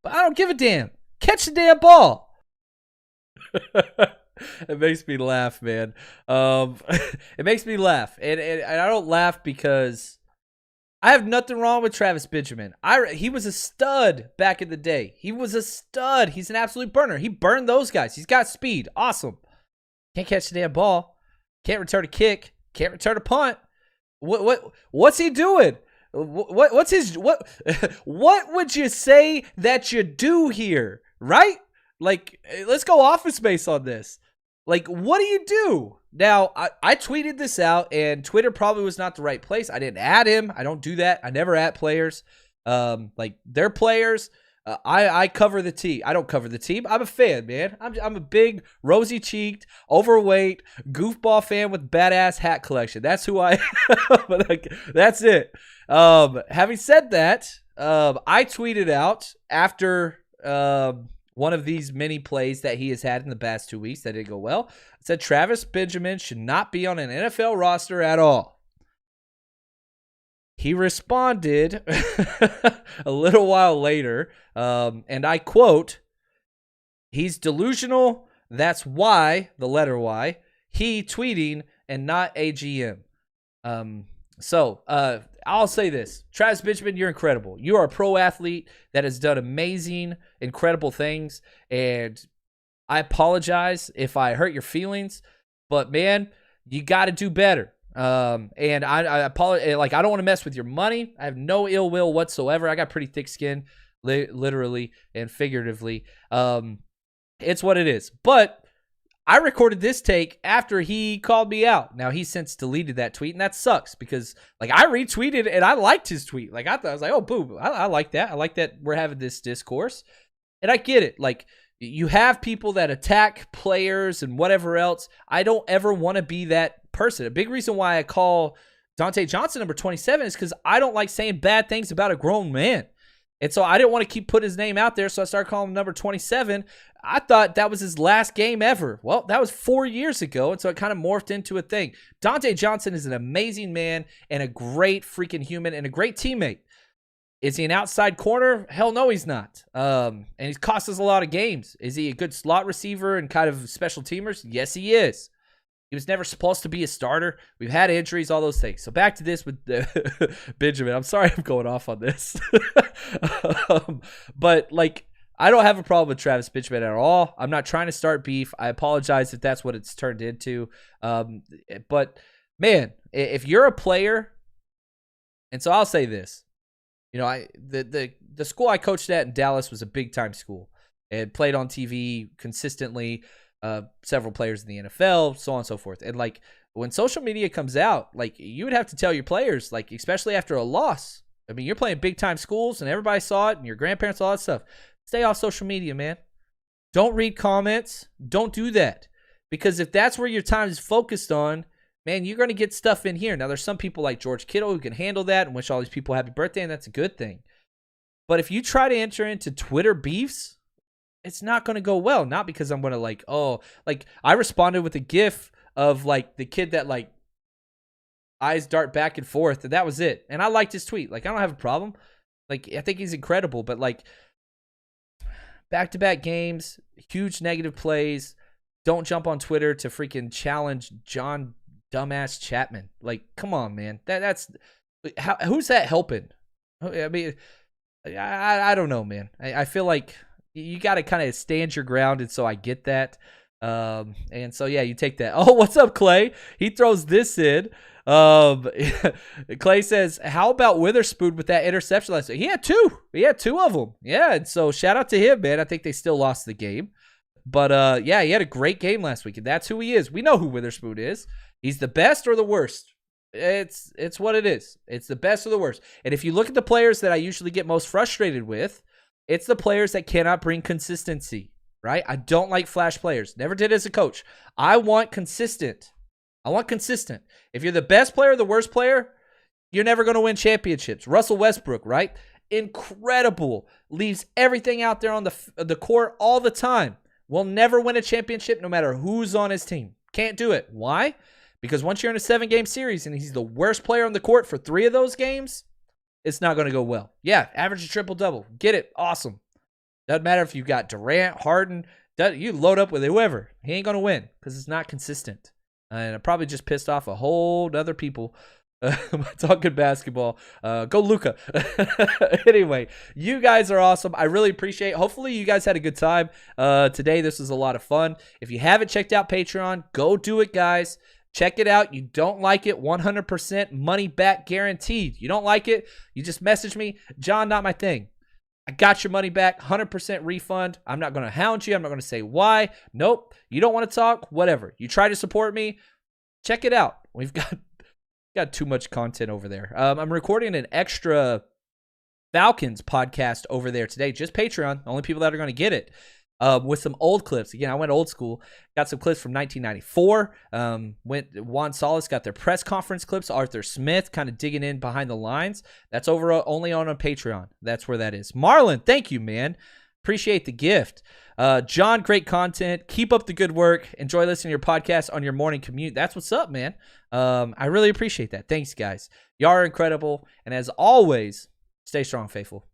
but I don't give a damn. Catch the damn ball. It makes me laugh, man. It makes me laugh. And I don't laugh because I have nothing wrong with Travis Benjamin. He was a stud back in the day. He was a stud. He's an absolute burner. He burned those guys. He's got speed. Awesome. Can't catch the damn ball. Can't return a kick. Can't return a punt. What's he doing? What's his what would you say that you do here, right? Like, let's go Office Space on this. Like, what do you do? Now, I tweeted this out, and Twitter probably was not the right place. I didn't add him. I don't do that. I never add players. Like, they're players. I cover the team. I don't cover the team. I'm a fan, man. I'm a big, rosy-cheeked, overweight, goofball fan with badass hat collection. That's who I am. Like, that's it. Having said that, I tweeted out after one of these mini plays that he has had in the past 2 weeks that didn't go well. I said Travis Benjamin should not be on an NFL roster at all. He responded a little while later, and I quote, "He's delusional. That's why," the letter Y, "he tweeting and not AGM." So I'll say this. Travis Benjamin, you're incredible. You are a pro athlete that has done amazing, incredible things, and I apologize if I hurt your feelings, but, man, you got to do better. And I apologize. Like, I don't want to mess with your money. I have no ill will whatsoever. I got pretty thick skin, literally and figuratively. It's what it is. But I recorded this take after he called me out. Now, he's since deleted that tweet, and that sucks because, like, I retweeted and I liked his tweet. Like, I was like, oh, boo, I like that. I like that we're having this discourse. And I get it. Like, you have people that attack players and whatever else. I don't ever want to be that person. A big reason why I call Dante Johnson number 27 is because I don't like saying bad things about a grown man. And so I didn't want to keep putting his name out there, so I started calling him number 27. I thought that was his last game ever. Well, that was 4 years ago, and so it kind of morphed into a thing. Dante Johnson is an amazing man and a great freaking human and a great teammate. Is he an outside corner? Hell no, he's not. And he's cost us a lot of games. Is he a good slot receiver and kind of special teamers? Yes, he is. He was never supposed to be a starter. We've had injuries, all those things. So back to this with Benjamin. I'm sorry I'm going off on this. But, like, I don't have a problem with Travis Benjamin at all. I'm not trying to start beef. I apologize if that's what it's turned into. But, man, if you're a player, and so I'll say this. You know, the school I coached at in Dallas was a big-time school. It played on TV consistently. Several players in the NFL, so on and so forth. And, like, when social media comes out, like, you would have to tell your players, like, especially after a loss. I mean, you're playing big-time schools, and everybody saw it, and your grandparents, all that stuff. Stay off social media, man. Don't read comments. Don't do that. Because if that's where your time is focused on, man, you're going to get stuff in here. Now, there's some people like George Kittle who can handle that and wish all these people happy birthday, and that's a good thing. But if you try to enter into Twitter beefs, it's not going to go well. Not because I'm going to, like, oh, like, I responded with a gif of, like, the kid that, like, eyes dart back and forth, and that was it. And I liked his tweet. Like, I don't have a problem. Like, I think he's incredible, but, like, back-to-back games, huge negative plays. Don't jump on Twitter to freaking challenge John dumbass Chapman. Like, come on, man. That's who's that helping? I mean, I don't know, man. I feel like you got to kind of stand your ground, and so I get that. And so, yeah, you take that. Oh, what's up, Clay? He throws this in. Clay says, how about Witherspoon with that interception last week? He had two. He had two of them. Yeah, and so shout out to him, man. I think they still lost the game. But, yeah, he had a great game last week, and that's who he is. We know who Witherspoon is. He's the best or the worst? It's what it is. It's the best of the worst. And if you look at the players that I usually get most frustrated with, it's the players that cannot bring consistency, right? I don't like flash players. Never did as a coach. I want consistent. If you're the best player or the worst player, you're never going to win championships. Russell Westbrook, right? Incredible. Leaves everything out there on the court all the time. Will never win a championship no matter who's on his team. Can't do it. Why? Because once you're in a 7-game series and he's the worst player on the court for 3 of those games, it's not going to go well. Yeah, average a triple-double. Get it. Awesome. Doesn't matter if you got Durant, Harden. You load up with whoever. He ain't going to win because it's not consistent. And I probably just pissed off a whole other people talking basketball. Go Luka. Anyway, you guys are awesome. I really appreciate it. Hopefully you guys had a good time today. This was a lot of fun. If you haven't checked out Patreon, go do it, guys. Check it out. You don't like it, 100% money back guaranteed. You don't like it, you just message me. John, not my thing. I got your money back, 100% refund. I'm not going to hound you. I'm not going to say why. Nope. You don't want to talk? Whatever. You try to support me? Check it out. We've got too much content over there. I'm recording an extra Falcons podcast over there today. Just Patreon. The only people that are going to get it. With some old clips. Again, I went old school. Got some clips from 1994. Juan Solis got their press conference clips. Arthur Smith kind of digging in behind the lines. That's over only on a Patreon. That's where that is. Marlon, thank you, man. Appreciate the gift. John, great content. Keep up the good work. Enjoy listening to your podcast on your morning commute. That's what's up, man. I really appreciate that. Thanks, guys. Y'all are incredible. And as always, stay strong, faithful.